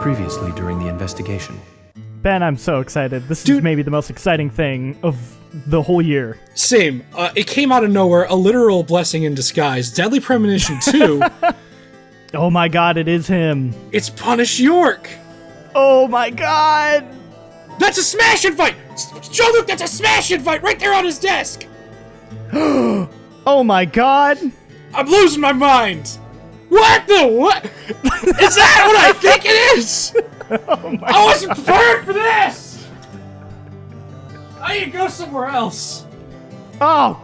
Previously during the investigation. Ben, I'm so excited. This is maybe the most exciting thing of the whole year. Same. It came out of nowhere, a literal blessing in disguise. Deadly Premontion 2. Oh my god, it is him. It's Punish York. Oh my god. That's a smash and fight. Jean-Luc, that's a smash and fight right there on his desk. Oh my god. I'm losing my mind. What the what? Is that what I think it is? Oh my I wasn't prepared for this. I need to go somewhere else. Oh.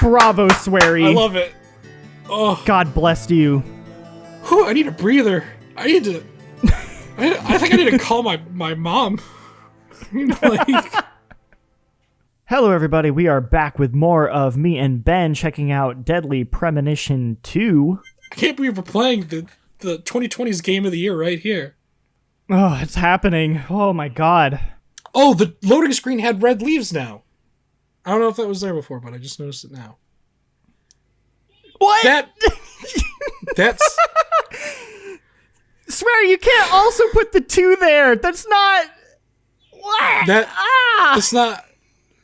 Bravo, Swery. I love it. Oh. God bless you. Whew, I need a breather. I need to... I think I need to call my mom. You know, like... Hello, everybody. We are back with more of me and Ben checking out Deadly Premonition 2. I can't believe we're playing the 2020's game of the year right here. Oh, it's happening. Oh my god. Oh, the loading screen had red leaves now. I don't know if that was there before, but I just noticed it now. What? That's... Swear, you can't also put the 2 there. That's not... What? It's not...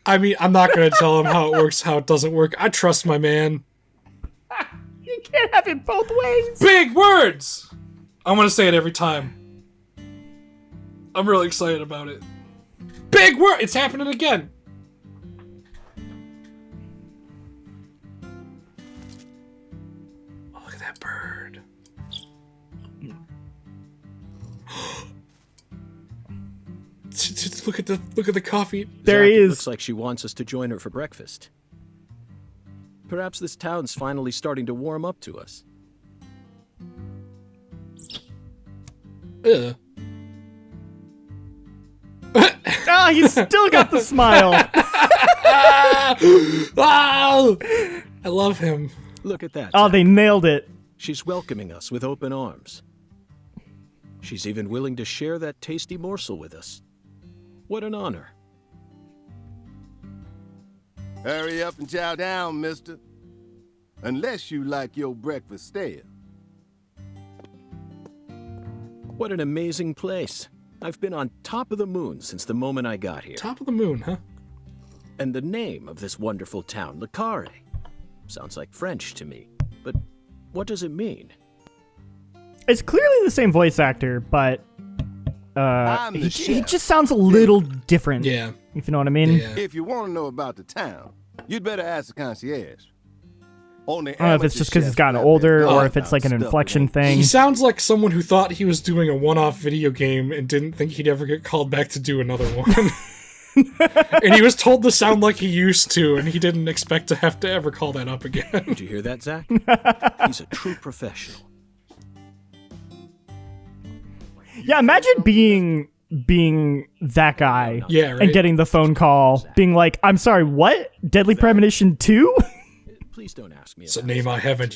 I mean, I'm not going to tell him how it works, how it doesn't work. I trust my man. You can't have it both ways. Big words! I'm going to say it every time. I'm really excited about it. Big word! It's happening again. Oh, look at that bird. Look at the coffee. There he is. Looks like she wants us to join her for breakfast. Perhaps this town's finally starting to warm up to us. Ugh. Ah, he's still got the smile. Oh, I love him. Look at that. Oh, they nailed it. She's welcoming us with open arms. She's even willing to share that tasty morsel with us. What an honor. Hurry up and chow down, mister. Unless you like your breakfast stale. What an amazing place. I've been on top of the moon since the moment I got here. Top of the moon, huh? And the name of this wonderful town, Carré, sounds like French to me. But what does it mean? It's clearly the same voice actor, but he just sounds a little different. Yeah. If you know what I mean. Yeah. If you want to know about the town, you'd better ask the concierge. I don't know if it's just because he's gotten older or if it's like an inflection thing. He sounds like someone who thought he was doing a one-off video game and didn't think he'd ever get called back to do another one. And he was told to sound like he used to, and he didn't expect to have to ever call that up again. Did you hear that, Zach? He's a true professional. Yeah, imagine being that guy Yeah, right? and getting the phone call being like, I'm sorry, what? Deadly Premonition 2? Please don't ask me. It's a name I haven't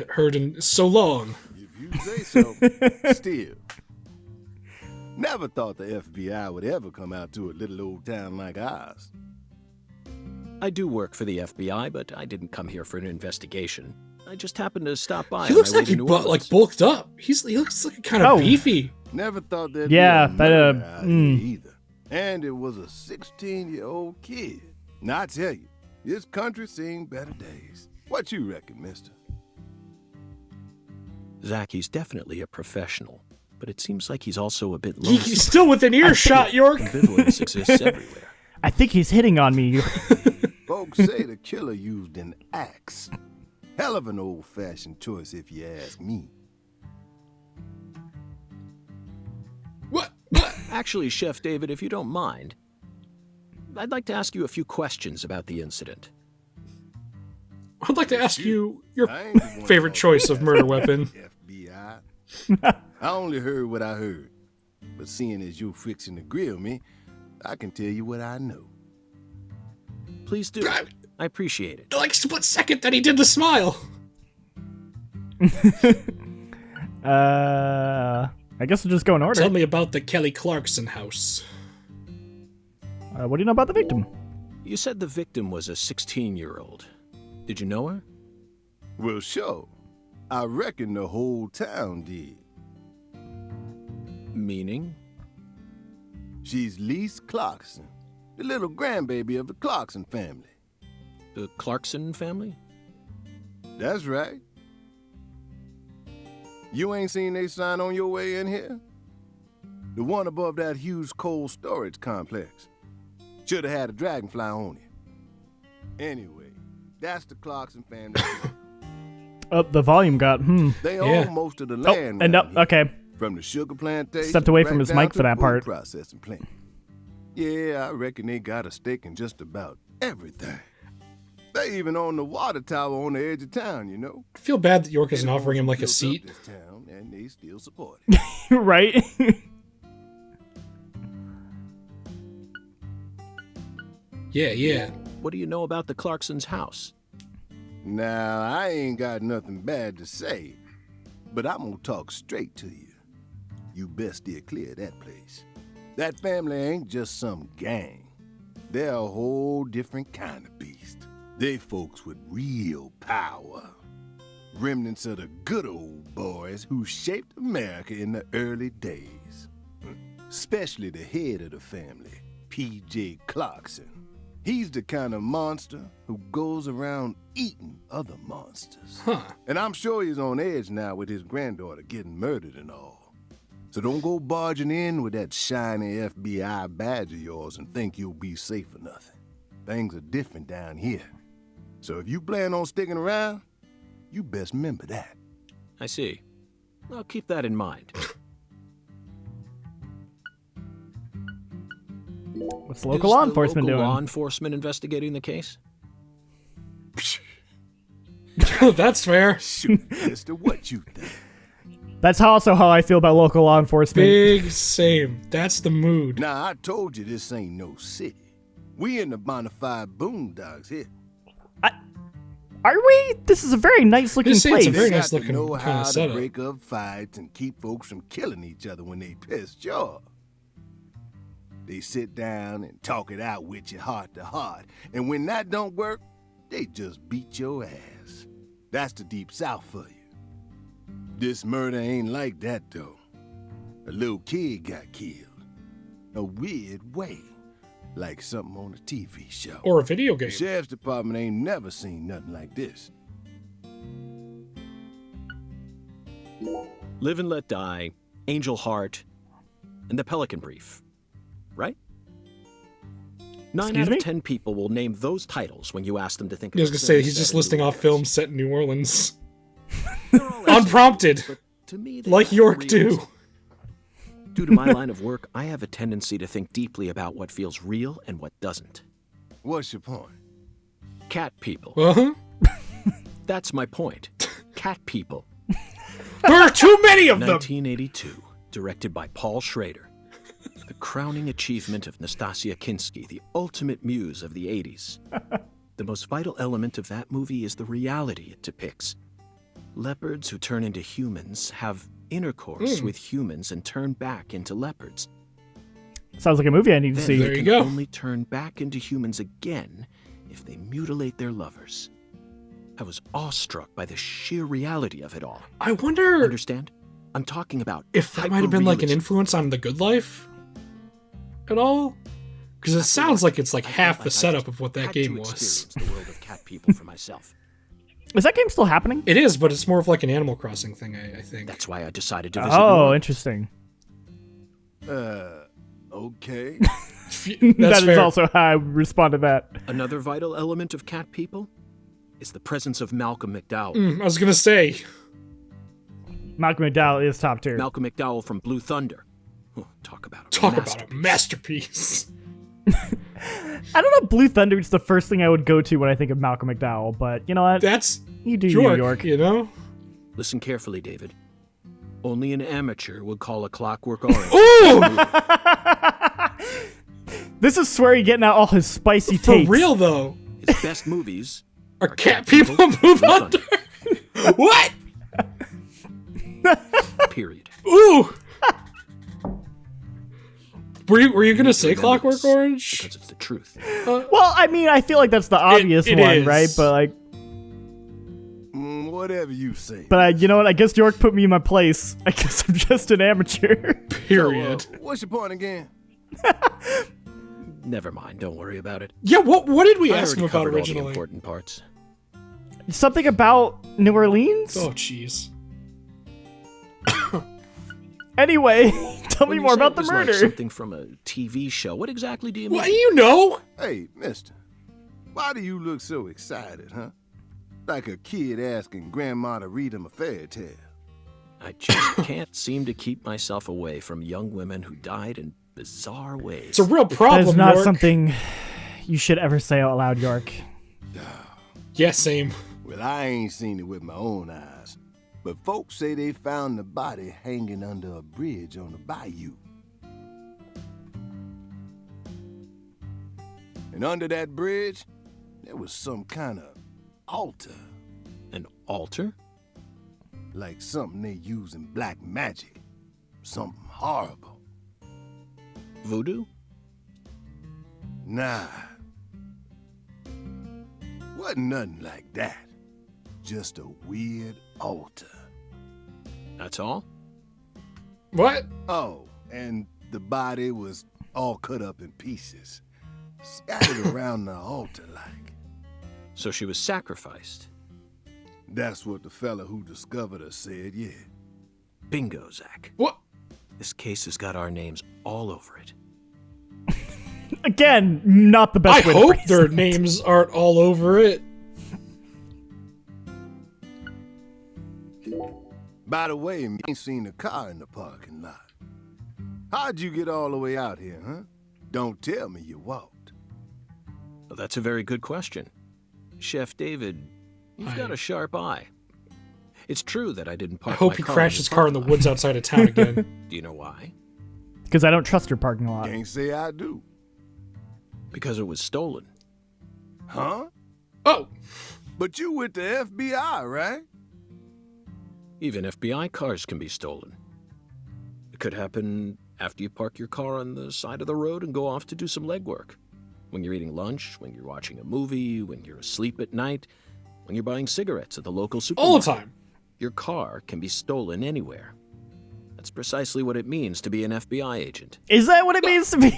heard in so long. If you say so, still. Never thought the FBI would ever come out to a little old town like ours. I do work for the FBI, but I didn't come here for an investigation. I just happened to stop by. He on looks my way like to he New Orleans. bulked up. He looks like kind of beefy. Never thought that'd Yeah, be a but, murder out here either. And it was a 16-year-old kid. Now I tell you, this country's seen better days. What you reckon, mister? Zach, he's definitely a professional, but it seems like he's also a bit lonesome. He's still within earshot, York. Ambivalence exists everywhere. I think he's hitting on me. Folks say the killer used an axe. Hell of an old-fashioned choice, if you ask me. What? Actually, Chef David, if you don't mind, I'd like to ask you a few questions about the incident. I'd like to ask you your I ain't the one favorite talking choice of about murder the weapon. FBI. I only heard what I heard. But seeing as you're fixing to grill me, I can tell you what I know. Please do. I appreciate it. Like split second that he did the smile. I guess we'll just go in order. Tell me about the Kelly Clarkson house. What do you know about the victim? You said the victim was a 16-year-old. Did you know her? Well, sure. I reckon the whole town did. Meaning? She's Lise Clarkson, the little grandbaby of the Clarkson family. The Clarkson family? That's right. You ain't seen they sign on your way in here? The one above that huge cold storage complex. Should have had a dragonfly on it. Anyway, that's the Clarkson family. Oh, the volume got, They Yeah. own most of the land. and around here, okay. From the sugar plantation. Stepped away from right his down mic to for the that food part. Processing plant. Yeah, I reckon they got a stake in just about everything. They even own the water tower on the edge of town, you know. I feel bad that York isn't They're the offering him ones like a who built seat. up this town, and they still support it. Right? Yeah. What do you know about the Clarksons' house? Now, I ain't got nothing bad to say, but I'm gonna talk straight to you. You best steer clear of that place. That family ain't just some gang. They're a whole different kind of beast. They folks with real power. Remnants of the good old boys who shaped America in the early days. Especially the head of the family, P.J. Clarkson. He's the kind of monster who goes around eating other monsters. Huh. And I'm sure he's on edge now with his granddaughter getting murdered and all. So don't go barging in with that shiny FBI badge of yours and think you'll be safe for nothing. Things are different down here. So if you plan on sticking around, you best remember that. I see. I'll keep that in mind. What's local law Is the enforcement local doing? law enforcement investigating the case? That's fair. Shoot, mister, what you think? That's also how I feel about local law enforcement. Big same. That's the mood. Now, I told you this ain't no city. We in the bonafide boondocks here. Are we? This is a very nice looking Just say it's place. a very They nice got looking to know kind how of to setup. break up fights and keep folks from killing each other when they pissed you off. They sit down and talk it out with you heart to heart, and when that don't work, they just beat your ass. That's the deep south for you. This murder ain't like that though. A little kid got killed. A weird way. Like something on a TV show. Or a video The game. sheriff's department ain't never seen nothing like this. Live and Let Die, Angel Heart, and The Pelican Brief. Right? 9 Excuse out me? of 10 people will name those titles when you ask them to think I was about gonna say films he's set just in listing New off Orleans. films set in New Orleans. They're all Unprompted. excellent, but to me, they Like lack York realism. too. Due to my line of work, I have a tendency to think deeply about what feels real and what doesn't. What's your point? Cat people. Uh-huh. That's my point. Cat people. There are too many of them. 1982, directed by Paul Schrader. The crowning achievement of Nastasia Kinski, the ultimate muse of the 80s. The most vital element of that movie is the reality it depicts. Leopards who turn into humans have intercourse with humans and turn back into leopards. Sounds like a movie I need to Then see. There they you can go. only turn back into humans again if they mutilate their lovers. I was awestruck by the sheer reality of it all. I wonder Understand? I'm talking about if that might have been like an hyper-realism. influence on The Good Life at all. Because it sounds like it's like I felt half like the I setup just of what that had game to was. experience the world of cat people for myself. Is that game still happening? It is, but it's more of like an Animal Crossing thing, I think. That's why I decided to visit. New Oh, Orleans. interesting. Okay. That's That is fair. also how I respond to that. Another vital element of cat people is the presence of Malcolm McDowell. I was gonna say. Malcolm McDowell is top tier. Malcolm McDowell from Blue Thunder. Oh, talk about Talk masterpiece. I don't know, Blue Thunder is the first thing I would go to when I think of Malcolm McDowell, but you know what? That's You do York, New York. you know? Listen carefully, David. Only an amateur would call A Clockwork Orange. Ooh! This is Swery getting out all his spicy For takes. real, though. His best movies Are cat people move under? What? period. Ooh! Were you gonna say Remember Clockwork this, Orange? Because it's the truth. Well, I mean, I feel like that's the obvious it one, is. right? But like, What Whatever you say. But you know what? I guess York put me in my place. I guess I'm just an amateur. Period. So, what's your point again? Never mind, don't worry about it. Yeah, what did we I ask him already about covered all the originally? important parts. Something about New Orleans? Oh, jeez. Anyway, tell me When you more say about it the was like murder. something from a TV show. What exactly do you mean? What, you know? Hey, mister. Why do you look so excited, huh? Like a kid asking grandma to read him a fairy tale. I just can't seem to keep myself away from young women who died in bizarre ways. It's a real That problem, is not York. something you should ever say out loud, York. Yeah, same. Well, I ain't seen it with my own eyes. But folks say they found the body hanging under a bridge on the bayou. And under that bridge, there was some kind of altar. An altar? Like something they use in black magic. Something horrible. Voodoo? Nah. Wasn't nothing like that. Just a weird altar. That's all? What? Oh, and the body was all cut up in pieces. Scattered around the altar like. So she was sacrificed. That's what the fella who discovered her said, yeah. Bingo, Zach. What? This case has got our names all over it. Again, not the I best way to hope phrase their it. names aren't all over it. By the way, you ain't seen a car in the parking lot. How'd you get all the way out here, huh? Don't tell me you walked. Well, that's a very good question. Chef David, you've got a sharp eye. It's true that I didn't I park hope my he car crashed his car in the parking lot. woods outside of town again. Do you know why? Because I don't trust your parking lot. Can't say I do. Because it was stolen. Huh? Oh, But you with the FBI, right? Even FBI cars can be stolen. It could happen after you park your car on the side of the road and go off to do some legwork. When you're eating lunch, when you're watching a movie, when you're asleep at night, when you're buying cigarettes at the local supermarket. all the time. Your car can be stolen anywhere. That's precisely what it means to be an FBI agent. Is that what it means to be?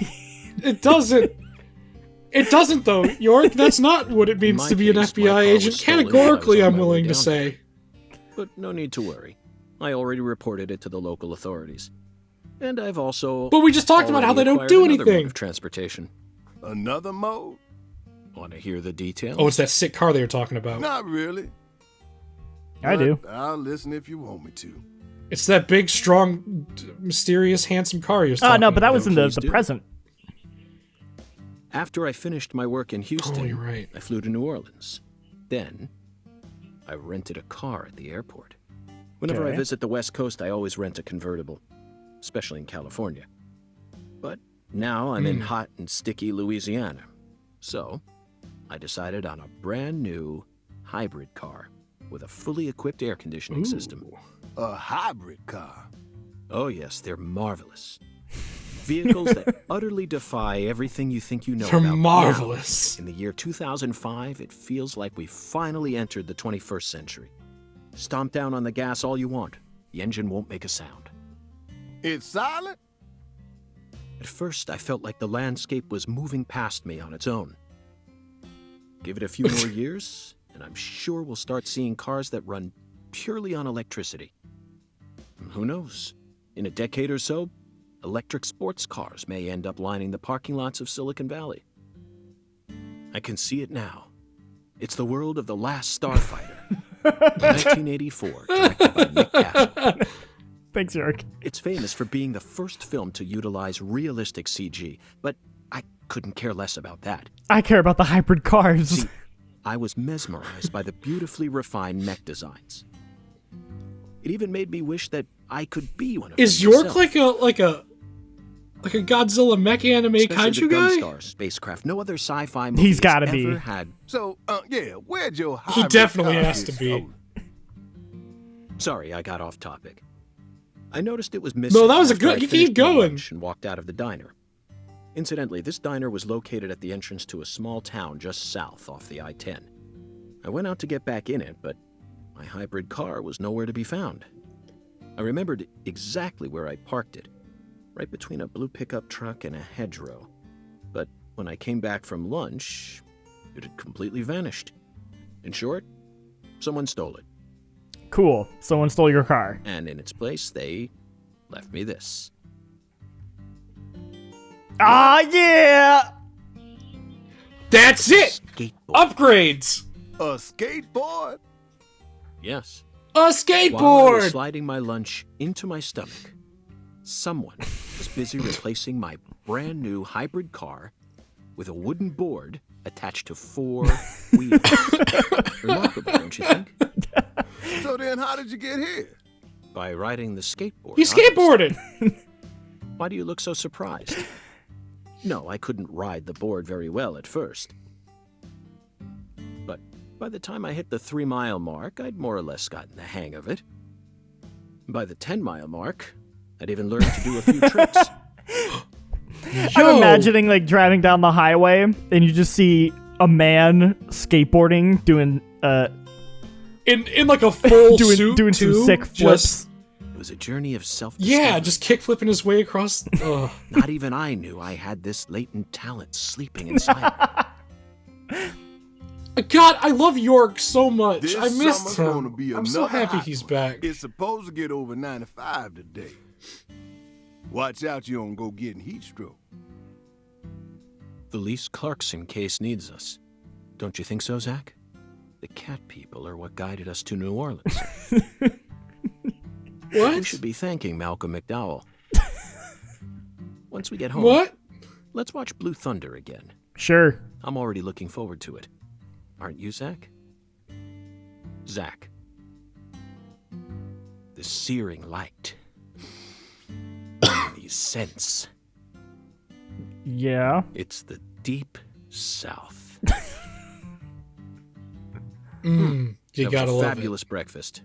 It doesn't. It doesn't, though, York. That's not what it means my to be an case, my FBI car was agent. stolen while I was Categorically, on I'm my way willing to down say. But no need to worry. I already reported it to the local authorities. And I've also But we just talked about how they don't do already acquired another mode anything. of transportation. Another mode? Want to hear the details? Oh, it's that sick car they were talking about. Not really. I do. But I'll listen if you want me to. It's that big, strong, mysterious, handsome car you was talking Oh, no, but that was in the, Please the do. present. After I finished my work in Houston, Oh, you're right. I flew to New Orleans. Then, I rented a car at the airport. Whenever Okay. I visit the West Coast, I always rent a convertible, especially in California. But now I'm in hot and sticky Louisiana. So, I decided on a brand new hybrid car with a fully equipped air conditioning system. A hybrid car. Oh yes, they're marvelous. Vehicles that utterly defy everything you think you know They're about. Now, marvelous. in the year 2005, it feels like we finally entered the 21st century. Stomp down on the gas all you want. The engine won't make a sound. It's silent? At first, I felt like the landscape was moving past me on its own. Give it a few more years, and I'm sure we'll start seeing cars that run purely on electricity. And who knows? In a decade or so, electric sports cars may end up lining the parking lots of Silicon Valley. I can see it now. It's the world of The Last Starfighter, 1984, directed by Nick Castle. Thanks, York. It's famous for being the first film to utilize realistic CG, but I couldn't care less about that. I care about the hybrid cars. See, I was mesmerized by the beautifully refined mech designs. It even made me wish that I could be one of them. Is York myself. like a Godzilla mech anime Especially kaiju the guy? Gunstar spacecraft. No other sci-fi movie He's gotta has be. ever had. So, yeah, where'd your hybrid definitely car has get to be. stolen? Sorry, I got off topic. I noticed it was missing. No, that was a after good- I you finished keep my going. lunch and walked out of the diner. Incidentally, this diner was located at the entrance to a small town just south off the I-10. I went out to get back in it, but My hybrid car was nowhere to be found. I remembered exactly where I parked it, right between a blue pickup truck and a hedgerow. But when I came back from lunch, it had completely vanished. In short, someone stole it. Cool. Someone stole your car. And in its place, they left me this. Ah, yeah! That's it! Skateboard. Upgrades! A skateboard? Yes. A While I was skateboard! sliding my lunch into my stomach, someone was busy replacing my brand new hybrid car with a wooden board attached to 4 wheels. Remarkable, don't you think? So then how did you get here? By riding the skateboard. He skateboarded! Why do you look so surprised? No, I couldn't ride the board very well at first. But by the time I hit the 3-mile mark, I'd more or less gotten the hang of it. By the 10-mile mark, I'd even learned to do a few tricks. I'm imagining like driving down the highway and you just see a man skateboarding doing in like a full suit doing too, some sick flips. It was a journey of self-discovery. Yeah, just kickflipping his way across. Not even I knew I had this latent talent sleeping inside me. God, I love York so much. This I missed summer's him. gonna be I'm so another happy hot he's one. back. It's supposed to get over 95 today. Watch out you don't go getting heat stroke. The Lise Clarkson case needs us. Don't you think so, Zach? The cat people are what guided us to New Orleans. We What? should be thanking Malcolm McDowell. Once we get home, What? let's watch Blue Thunder again. Sure. I'm already looking forward to it. Aren't you, Zach? Zach. The searing light. These scents. Yeah. It's the deep south. You That gotta was a love fabulous breakfast.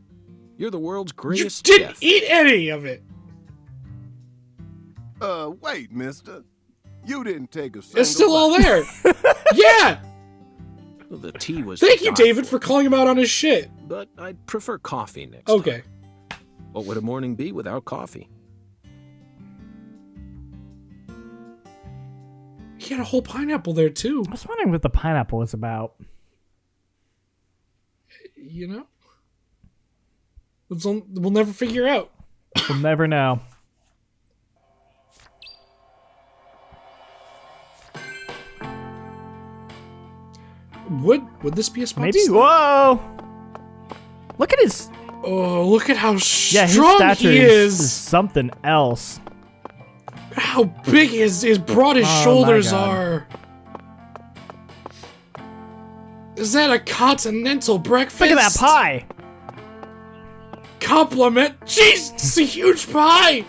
You're the world's it. You greatest didn't chef. eat any of it. Wait, mister. You didn't take a single It's still all bite. there. Yeah. The tea was Thank to you, die David, for calling him out on his shit. But I'd prefer coffee next Okay. time. What would a morning be without coffee? He had a whole pineapple there too. I was wondering what the pineapple was about. You know, we'll never figure out. We'll never know. Would this be a spot? Maybe. to stop? Whoa! Look at his. Oh, look at how Yeah, his strong stature he is is. something else. How big his broad his Oh, my shoulders God. are. Is that a continental breakfast? Look at that pie. Compliment. Jeez, it's a huge pie.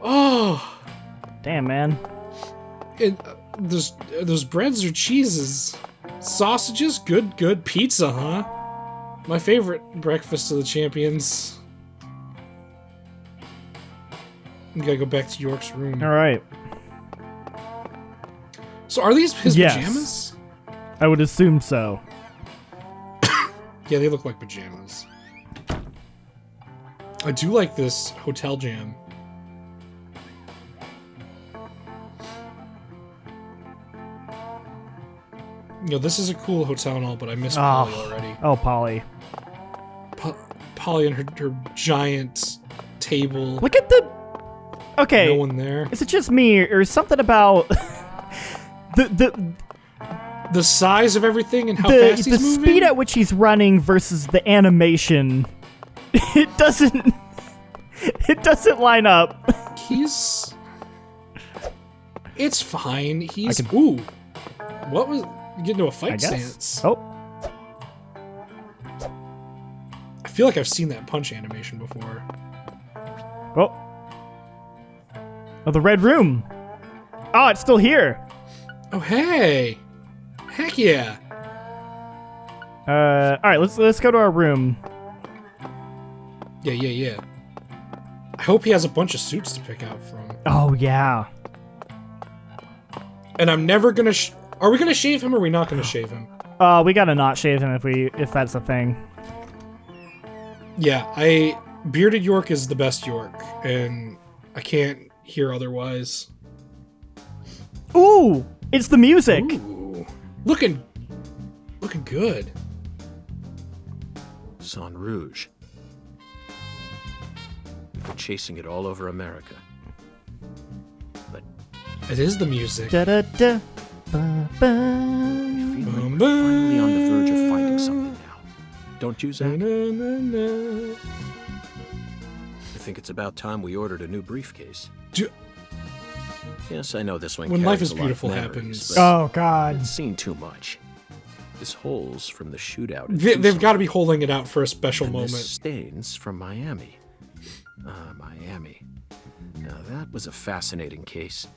Oh, Damn, man. and those breads or cheeses, sausages. Good pizza, huh? My favorite breakfast of the champions. We gotta go back to York's room. All right. So are these his Yes. pajamas? I would assume so. Yeah, they look like pajamas. I do like this hotel jam. You know, this is a cool hotel and all, but I miss Polly already. Oh, Polly. Polly and her giant table. Look at the. Okay. No one there. Is it just me, or is something about The size of everything and how the fast he's moving. speed at which he's running versus the animation? It doesn't line up. It's fine. He's. can- Ooh. What was. Get into a I fight guess. stance. Oh, I feel like I've seen that punch animation before. oh, oh, the red room. Oh, it's still here. Oh, hey. Heck yeah. All right, let's go to our room. Yeah. I hope he has a bunch of suits to pick out from. Oh yeah. And I'm never gonna. Are we gonna shave him or are we not gonna shave him? We gotta not shave him if that's a thing. Yeah, bearded York is the best York, and I can't hear otherwise. Ooh, it's the music. Ooh, looking good. Sang Rouge. We've been chasing it all over America. But It is the music. Da da da. Ba, ba. I feel like we're finally on the verge of finding something now. Don't you, Zach? Na-na-na-na. I think it's about time we ordered a new briefcase. Do- Yes, I know this one When Life carries is a lot of Beautiful memories, happens. but Oh God. I've seen too much. This hole's from the shootout. in They've Tucson, got to be holding it out for a special and moment. this stains from Miami. Miami. Now that was a fascinating case.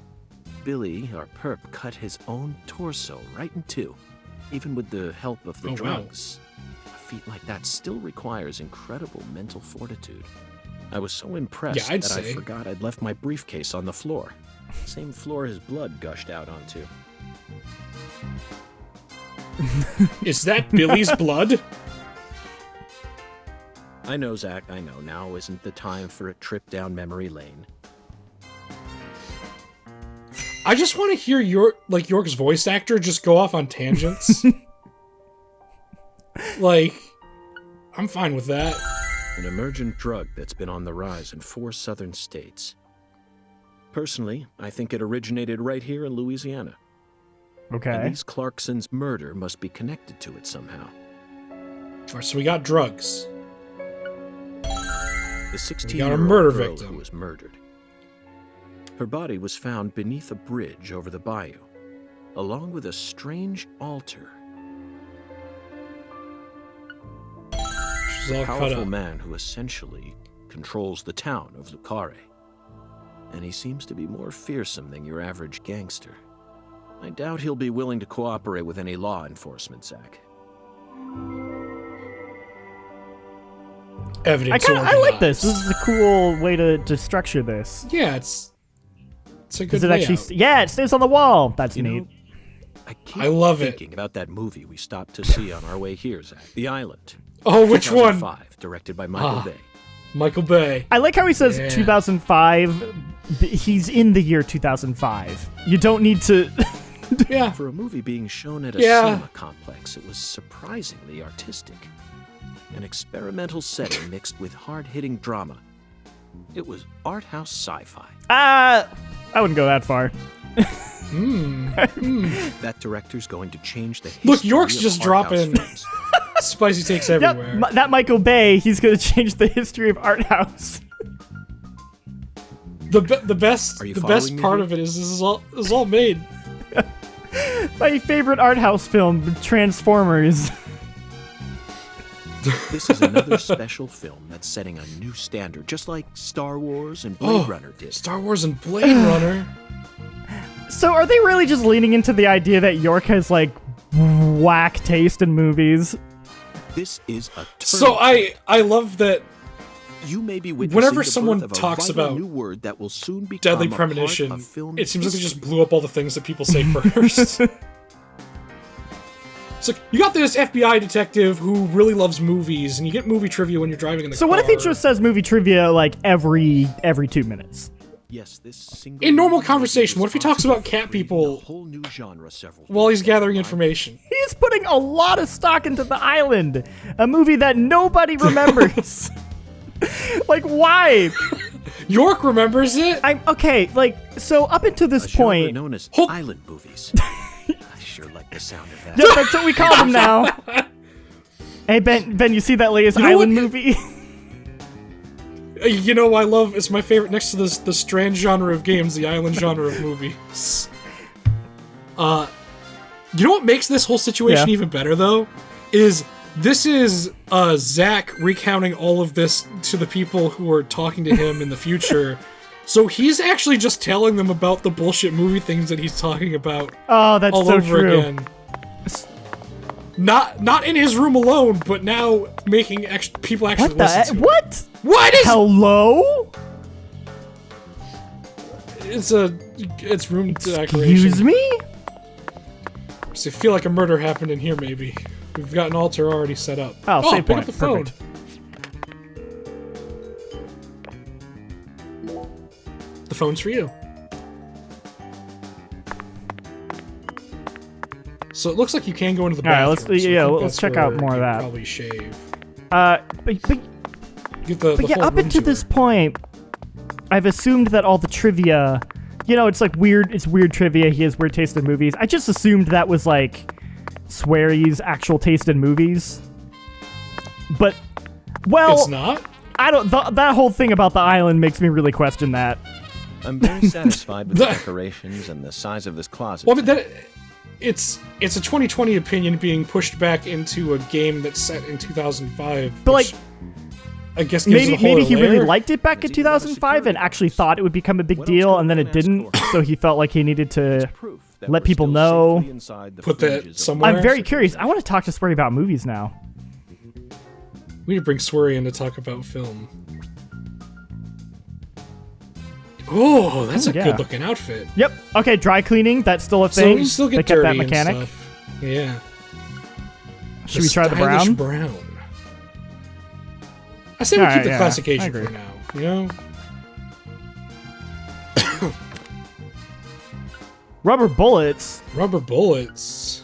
Billy, our perp, cut his own torso right in two, even with the help of the Oh, wow. drugs. A feat like that still requires incredible mental fortitude. I was so impressed Yeah, I'd that I say. forgot I'd left my briefcase on the floor. Same floor his blood gushed out onto. Is that Billy's blood? I know, Zach, I know. Now isn't the time for a trip down memory lane. I just want to hear York's voice actor just go off on tangents. I'm fine with that. An emergent drug that's been on the rise in 4 southern states. Personally, I think it originated right here in Louisiana. Okay. And these Clarkson's murder must be connected to it somehow. Alright, so we got drugs. The got a 16-year-old murder girl victim. who was murdered. Her body was found beneath a bridge over the bayou, along with a strange altar. She's all cut Powerful up. man who essentially controls the town of Carré. And he seems to be more fearsome than your average gangster. I doubt he'll be willing to cooperate with any law enforcement, Zach. Evidence I like this. organized. This is a cool way to structure this. Yeah, it's a good Does it layout. actually? Yeah, it stays on the wall. That's You neat. know, I keep I love it. thinking about that movie we stopped to see on our way here, Zach. The Island. Oh, which one? 2005, directed by Michael Ah. Bay. Michael Bay. I like how he says Yeah. 2005. He's in the year 2005. You don't need to. Yeah. For a movie being shown at a Yeah. cinema complex, it was surprisingly artistic. An experimental setting mixed with hard-hitting drama. It was art house sci-fi. I wouldn't go that far. That director's going to change the history Look, York's of just art house dropping films. spicy takes Yep, everywhere. that Michael Bay. He's gonna change the history of art house. The best Are you the best following me part here? of it is this is all made. My favorite art house film, Transformers. This is another special film that's setting a new standard, just like Star Wars and Blade Runner did. Star Wars and Blade Runner. So are they really just leaning into the idea that York has like whack taste in movies? This is a turn. So I love that You may be witnessing whenever the someone birth of a talks vital about new word that will soon become Deadly a part Premonition, of film it seems like they history. just blew up all the things that people say first. So you got this FBI detective who really loves movies, and you get movie trivia when you're driving in the So car. what if he just says movie trivia like every 2 minutes? Yes, this single In normal movie conversation, is what if he talks about responsible cat for creating people a whole new genre several while he's years gathering ago? information? He's putting a lot of stock into The Island, a movie that nobody remembers. Like, why? York remembers it. I'm okay. Like, so up until A this genre point, known as Hold- island movies. I sure like the sound of that. yep, that's what we call them now. Hey Ben, you see that latest You know Island what? movie? You know, I love. It's my favorite next to the strange genre of games, the island genre of movies. You know what makes this whole situation Yeah. even better though, is this is Zach recounting all of this to the people who are talking to him in the future. So he's actually just telling them about the bullshit movie things that he's talking about Oh, that's all so over true. again. Not in his room alone, but now making people actually What the? listen to it. What? What is? Hello? It's room decoration. Excuse me? So I feel like a murder happened in here, maybe. We've got an altar already set up. Oh, save pick point. up the phone. Perfect. The phone's for you. So it looks like you can go into the All right, bathroom. let's check out more of that. Probably shave. But Whole up room until tour. this point, I've assumed that all the trivia, it's like weird. It's weird trivia. He has weird taste in movies. I just assumed that was like Sweary's actual taste in movies. But, well, It's not? I don't. That whole thing about the island makes me really question that. I'm very satisfied with the decorations and the size of this closet. Well, but it's a 2020 opinion being pushed back into a game that's set in 2005. But which I guess gives it a maybe whole he really layer. liked it back in 2005 and actually thought it would become a big deal, and then it didn't. So he felt like he needed to Proof that let we're people still know. safely inside the Put that fringes of- somewhere. I'm very curious. I want to talk to Swery about movies now. We need to bring Swery in to talk about film. Oh, that's a yeah. good looking outfit. Yep. Okay, dry cleaning. That's still a So thing. you still They get kept dirty that mechanic. and stuff. Yeah. Should we try the stylish brown? brown. I say we Alright, keep the yeah, classic I Asian agree. for now. You know. Rubber bullets. Rubber bullets.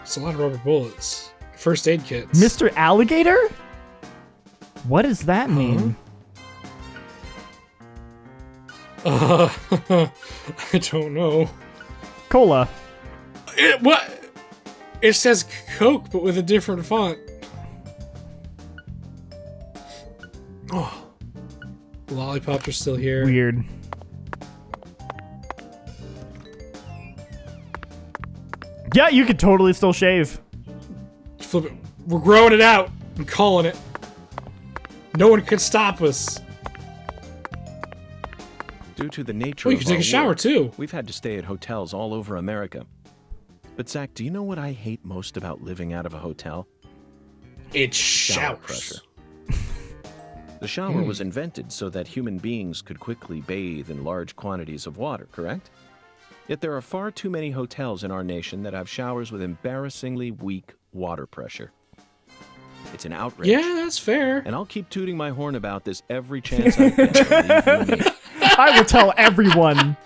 It's a lot of rubber bullets. First aid kits. Mr. Alligator? What does that mean? I don't know. Cola. What? It says Coke, but with a different font. Oh. The lollipops are still here. Weird. Yeah, you could totally still shave. Flip it. We're growing it out. I'm calling it. No one can stop us. Due to the nature Oh, you of can take our a shower work, too. We've had to stay at hotels all over America. But Zach, do you know what I hate most about living out of a hotel? It's Shower showers. pressure. The shower was invented so that human beings could quickly bathe in large quantities of water, correct? Yet there are far too many hotels in our nation that have showers with embarrassingly weak water pressure. It's an outrage. Yeah, that's fair. And I'll keep tooting my horn about this every chance I get. Believe you me. I will tell everyone.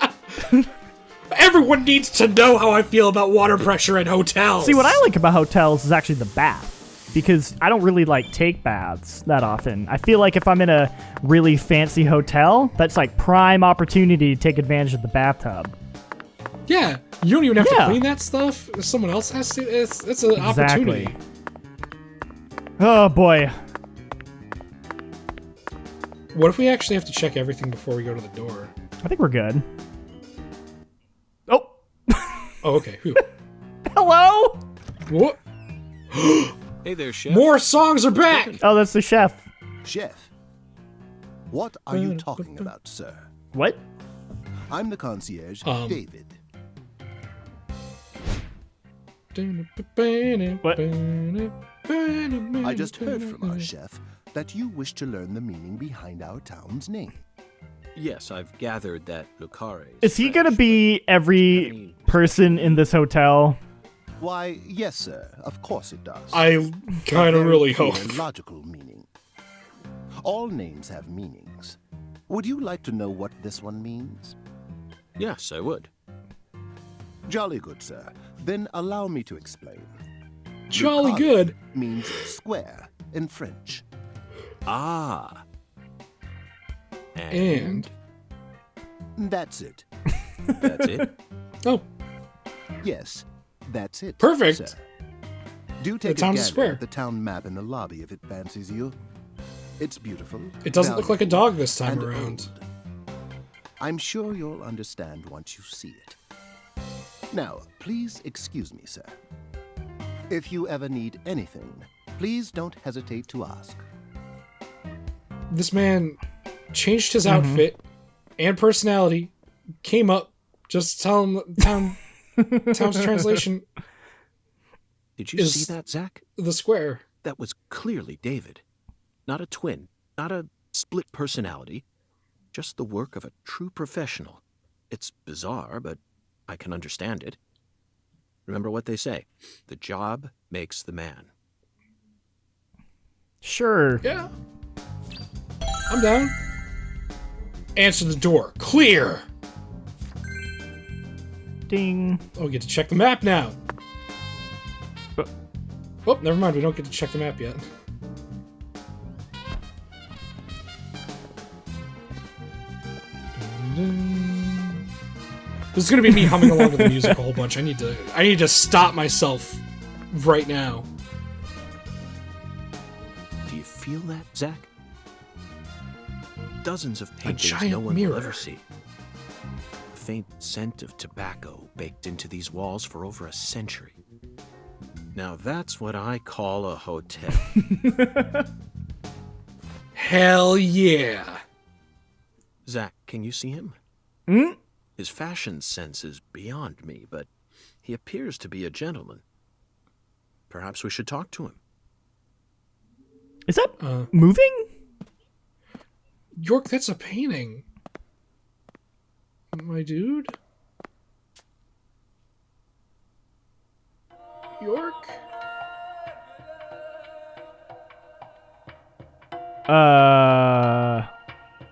Everyone needs to know how I feel about water pressure in hotels. See, what I like about hotels is actually the bath. Because I don't really take baths that often. I feel like if I'm in a really fancy hotel, that's like prime opportunity to take advantage of the bathtub. Yeah, you don't even have Yeah. to clean that stuff. Someone else has to. It's an opportunity. Oh boy. What if we actually have to check everything before we go to the door? I think we're good. Oh. Oh, okay. Whew. Hello? What? Hey there, chef. More songs are back. Oh, that's the chef. Chef, what are you talking about, sir? What? I'm the concierge, David. What? I just heard from our chef that you wish to learn the meaning behind our town's name. Yes, I've gathered that Le Carré. Is he gonna be every person in this hotel? Why, yes, sir. Of course it does. I A kind of very really clear hope. logical meaning. All names have meanings. Would you like to know what this one means? Yes, I would. Jolly good, sir. Then allow me to explain. Jolly Le good. carré means square in French. Ah. And That's it. That's it. oh, Yes, that's it. Perfect. Sir. Do take a town's gander square. at the town map in the lobby if it fancies you. It's beautiful. it doesn't look like a valuable, dog this time and around. old. I'm sure you'll understand once you see it. Now, please excuse me, sir. If you ever need anything, please don't hesitate to ask. This man changed his outfit and personality. Came up. Just tell him town's translation. Did you Is- see that, Zach? The square. That was clearly David. Not a twin, not a split personality. Just the work of a true professional. It's bizarre, but I can understand it. Remember what they say. The job makes the man. Sure. Yeah. I'm down. Answer the door. Clear! Ding. Oh, we get to check the map now. Oh, never mind. We don't get to check the map yet. This is gonna be me humming along with the music a whole bunch. I need to stop myself right now. Do you feel that, Zach? Dozens of paintings giant no one mirror. will ever see. The faint scent of tobacco baked into these walls for over a century. Now that's what I call a hotel. Hell yeah. Zach, can you see him? Hmm? His fashion sense is beyond me, but he appears to be a gentleman. Perhaps we should talk to him. Is that moving? York, that's a painting. My dude? York?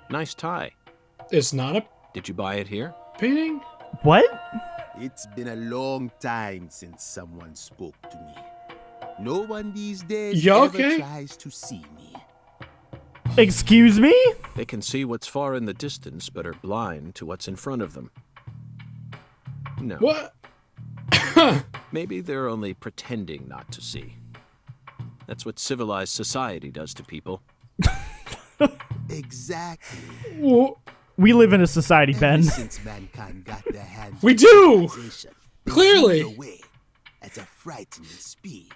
Nice tie. It's not a Did you buy it here? painting? What? It's been a long time since someone spoke to me. No one these days You ever okay? tries to see me. Excuse me? They can see what's far in the distance, but are blind to what's in front of them. No. What? Maybe they're only pretending not to see. That's what civilized society does to people. Exactly. Wha- We live in a society, Ben. Ever since mankind got their hands We on do! civilization, they Clearly. zoomed away at a frightening speed.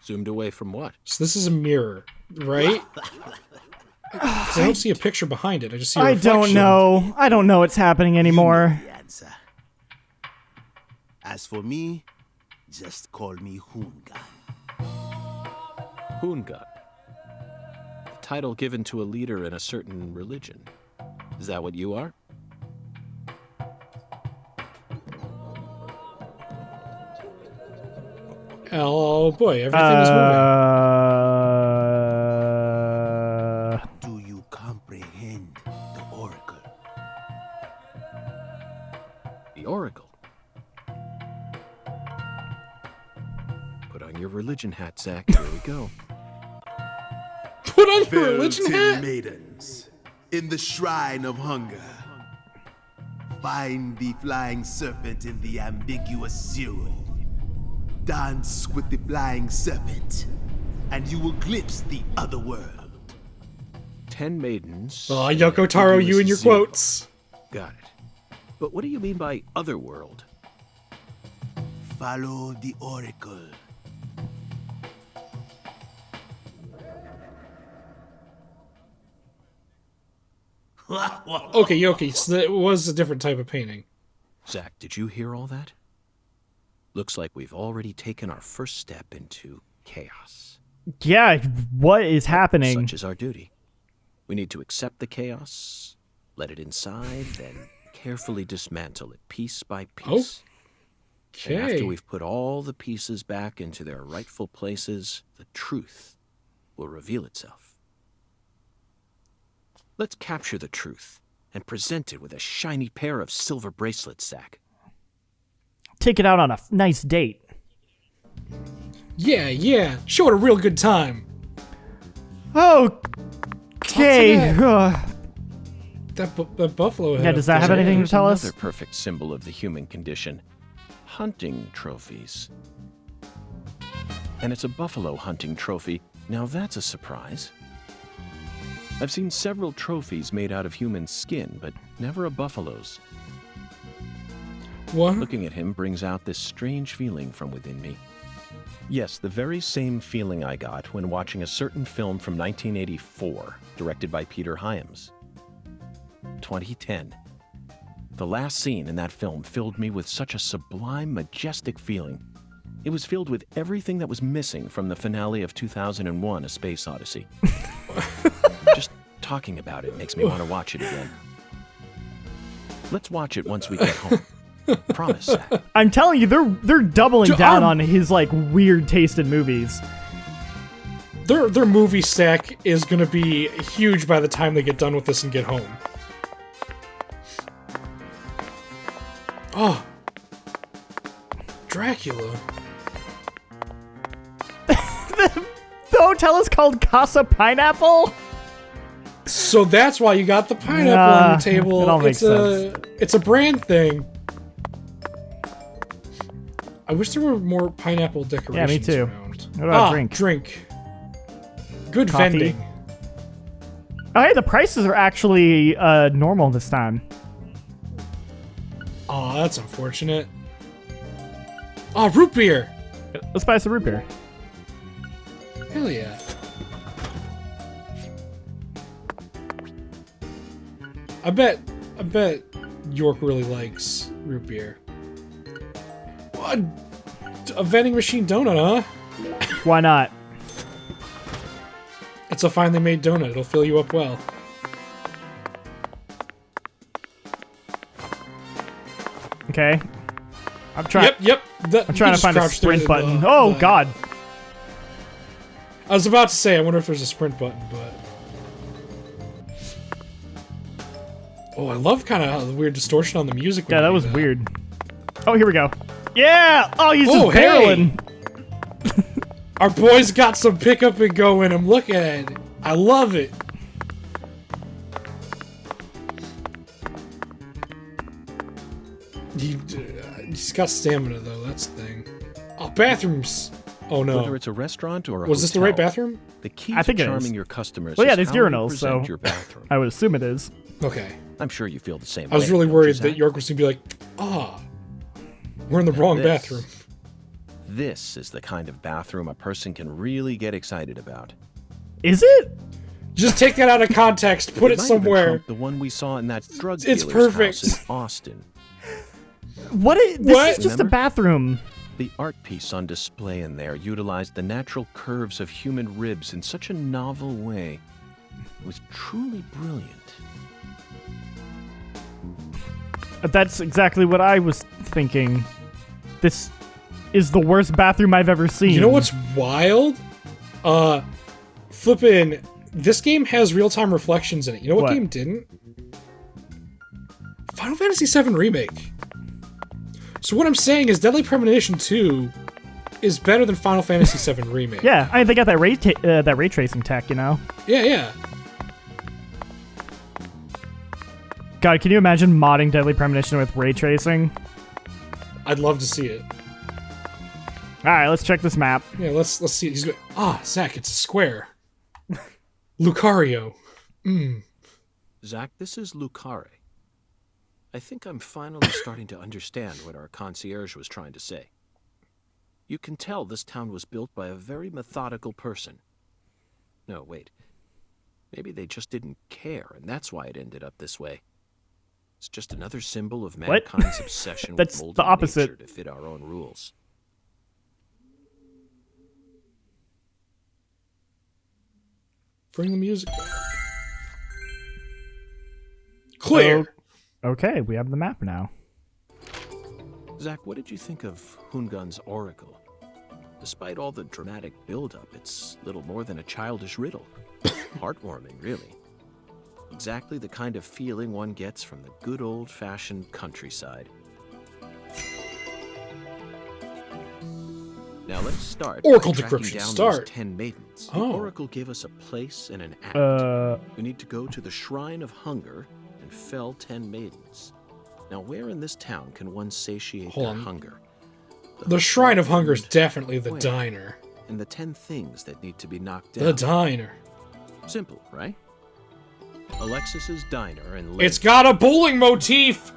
Zoomed away from what? So this is a mirror, right? 'Cause I don't see a picture behind it. I just see a I don't reflection. know. I don't know what's happening anymore. You know the answer. As for me, just call me Hoongan. Hoongan. The title given to a leader in a certain religion. Is that what you are? Oh boy, everything is moving. Do you comprehend the oracle? The Oracle. Put on your religion hat, Zach. Here we go. Put on your religion hat? maidens, in the shrine of hunger. Find the flying serpent in the ambiguous zero. Dance with the flying serpent, and you will glimpse the other world. 10 maidens. Oh, Yoko Taro, you and your Zero. quotes. Got it. But what do you mean by otherworld? Follow the oracle. Okay, Yoki, so that was a different type of painting. Zach, did you hear all that? Looks like we've already taken our first step into chaos. Yeah, what is happening? Such is our duty. We need to accept the chaos, let it inside, then carefully dismantle it piece by piece. And Okay. after we've put all the pieces back into their rightful places, the truth will reveal itself. Let's capture the truth and present it with a shiny pair of silver bracelets, Zach. Take it out on a nice date. Yeah. Show it a real good time. Okay. That buffalo head. Yeah, does that have up there. anything to Here's tell us? another perfect symbol of the human condition. Hunting trophies. And it's a buffalo hunting trophy. Now that's a surprise. I've seen several trophies made out of human skin, but never a buffalo's. What? Looking at him brings out this strange feeling from within me. Yes, the very same feeling I got when watching a certain film from 1984, directed by Peter Hyams. 2010. The last scene in that film filled me with such a sublime, majestic feeling. It was filled with everything that was missing from the finale of 2001: A Space Odyssey. Just talking about it makes me want to watch it again. Let's watch it once we get home. Promise, Zach. I'm telling you, they're doubling Dude, down on his like weird taste in movies. Their movie stack is gonna be huge by the time they get done with this and get home. Oh. Dracula. The hotel is called Casa Pineapple? So that's why you got the pineapple on your table. It all makes sense. It's a brand thing. I wish there were more pineapple decorations. Yeah, me too. Around. What about drink? Drink. Good Coffee. vending. Oh, hey, the prices are actually normal this time. Oh, that's unfortunate. Oh, root beer. Let's buy some root beer. Hell yeah. I bet York really likes root beer. What? A vending machine donut, huh? Why not? It's a finely made donut. It'll fill you up well. Okay. I'm trying. Yep. I'm trying to find a sprint button. Oh God. I was about to say, I wonder if there's a sprint button, but... Oh, I love kind of the weird distortion on the music. Yeah, that was weird. Oh, here we go. Yeah! Oh, he's Oh, just barreling. Our boys got some pickup and going. I'm looking at it. I love it. He's got stamina, though. That's the thing. Oh, bathrooms. Oh, no. Whether it's a restaurant or a Was this the right hotel, bathroom? The key I to think it charming is. your customers Well, yeah, is there's how you urinals, present so your bathroom. I would assume it is. Okay. I'm sure you feel the same I was way, really don't you, worried Zach? that York was going to be like, we're in the wrong This- bathroom. This is the kind of bathroom a person can really get excited about. Is it? Just take that out of context. Put it might even somewhere. trump the one we saw in that drug It's dealer's perfect. house in Austin. What? This What? is just a Remember? bathroom. The art piece on display in there utilized the natural curves of human ribs in such a novel way. It was truly brilliant. That's exactly what I was thinking. This is the worst bathroom I've ever seen. You know what's wild? Flippin', this game has real-time reflections in it. You know what What? game didn't? Final Fantasy VII Remake. So what I'm saying is Deadly Premonition 2 is better than Final Fantasy VII Remake. Yeah, I mean, they got that ray tracing tech, you know? Yeah. God, can you imagine modding Deadly Premonition with ray tracing? I'd love to see it. Alright, let's check this map. Yeah, let's see. He's going. Zach, it's a square. Lucario. Zach, this is Carré. I think I'm finally starting to understand what our concierge was trying to say. You can tell this town was built by a very methodical person. No, wait. Maybe they just didn't care, and that's why it ended up this way. It's just another symbol of What? mankind's obsession That's with the molding opposite. nature to fit our own rules. Bring the music back. Clear. Okay, we have the map now. Zach, what did you think of Hungun's oracle? Despite all the dramatic build-up, it's little more than a childish riddle. Heartwarming, really. Exactly the kind of feeling one gets from the good old-fashioned countryside. Now let's start. Oracle by tracking decryption, down start. Those 10 maidens. Oh. The oracle gave us a place and an act. We need to go to the Shrine of Hunger and fell 10 maidens. Now, where in this town can one satiate Hold their on. hunger? The Shrine of Hunger is definitely the Where? diner. And the 10 things that need to be knocked down. The diner. Simple, right? Alexis's diner and It's got a bowling motif.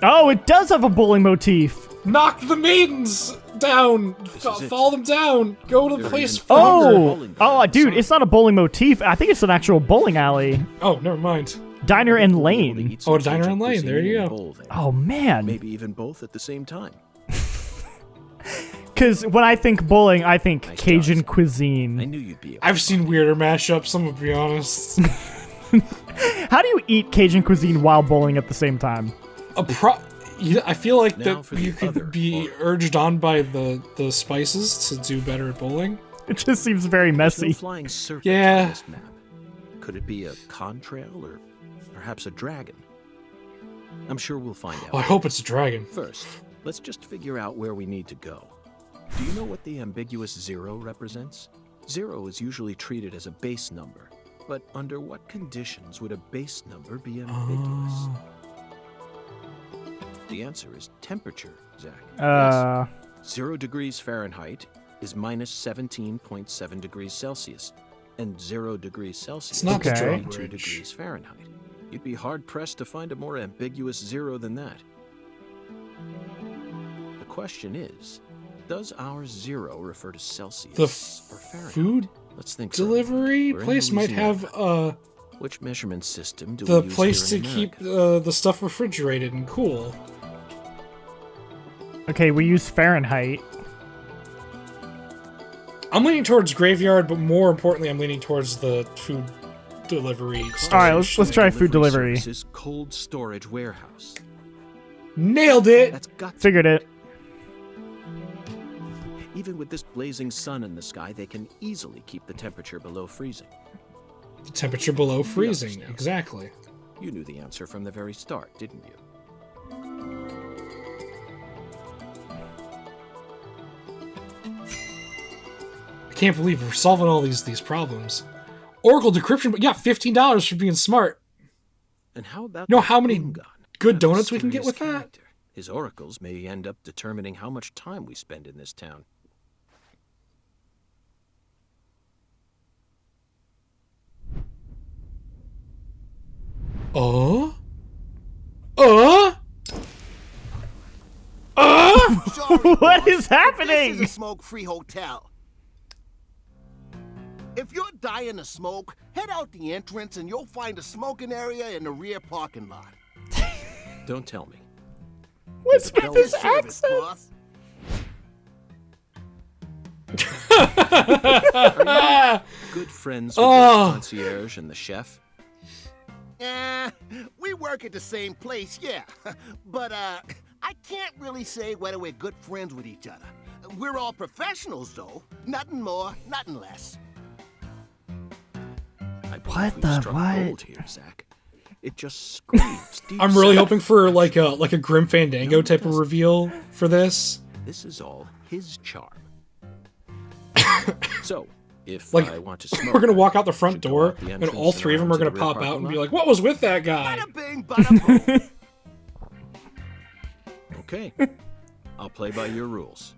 Oh, it does have a bowling motif. Knock the maidens down. is it. Fall them down. Go to the They're place even for Oh, hunger. oh, dude, it's not a bowling motif. I think it's an actual bowling alley. Oh, never mind. Diner and lane. Oh, diner and lane, there you go. Oh, man. Maybe even both at the same time. Because when I think bowling, I think Nice Cajun job. I cuisine. knew you'd be. I've seen weirder mashups, I'm gonna be honest. How do you eat Cajun cuisine while bowling at the same time? I feel like Now that for the you other could be horror. urged on by the spices to do better at bowling. It just seems very There's no messy. flying serpent Yeah. on this map. Could it be a contrail or perhaps a dragon? I'm sure we'll find out. Oh, I hope it's a dragon. First, let's just figure out where we need to go. Do you know what the ambiguous 0 represents? 0 is usually treated as a base number, but under what conditions would a base number be ambiguous? The answer is temperature, Zach. Yes. 0 degrees Fahrenheit is minus 17.7 degrees Celsius, and 0 degrees Celsius It's not the is Okay. 22 drawbridge. degrees Fahrenheit. You'd be hard-pressed to find a more ambiguous 0 than that. The question is, does our 0 refer to Celsius The or Fahrenheit? food Let's think for a minute. delivery We're in place might have Which measurement system do the we use place to here in keep America? the stuff refrigerated and cool. Okay, we use Fahrenheit. I'm leaning towards graveyard, but more importantly, I'm leaning towards the food delivery. All right, let's try food delivery. Services cold storage warehouse. Nailed it. That's got to. Figured it. Even with this blazing sun in the sky, they can easily keep the temperature below freezing. The temperature below freezing. understand. Exactly. You knew the answer from the very start, didn't you? I can't believe we're solving all these problems. Oracle decryption, but yeah, $15 for being smart. And how about Know the how many Boom Gun? good A donuts we can get mysterious with that? character. His oracles may end up determining how much time we spend in this town. Sorry, What boss, is but happening? This is a smoke-free hotel. If you're dying to smoke, head out the entrance and you'll find a smoking area in the rear parking lot. Don't tell me. What's There's a with bell his Service, accent? boss. Good friends with Oh. the concierge and the chef. We work at the same place, yeah. But, I can't really say whether we're good friends with each other. We're all professionals, though. Nothing more, nothing less. I believe What we've the struck what? gold here, Zach. It just screams deep I'm really south. hoping for like a Grim Fandango type of reveal for this. This is all his charm. So, if Like, I want to smoke, We're gonna walk out the front should go door, out the and entrance all three of them around are to gonna the rear pop out parking and be lot? like, "What was with that guy?" Bada bing, bada boom. Okay, I'll play by your rules.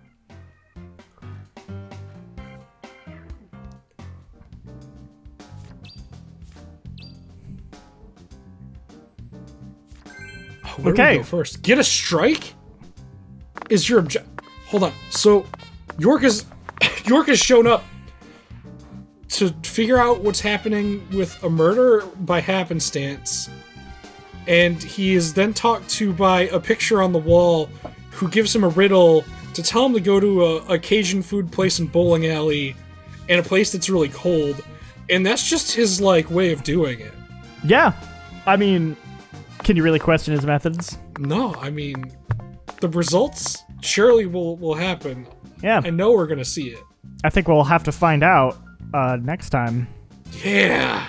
Where do we Okay. go first? Get a strike? Is your object? Hold on. So, York has shown up to figure out what's happening with a murder by happenstance, and he is then talked to by a picture on the wall, who gives him a riddle to tell him to go to a Cajun food place in Bowling Alley, and a place that's really cold, and that's just his like way of doing it. Yeah. I mean, can you really question his methods? No, I mean, the results surely will happen. Yeah. I know we're gonna see it. I think we'll have to find out next time. Yeah.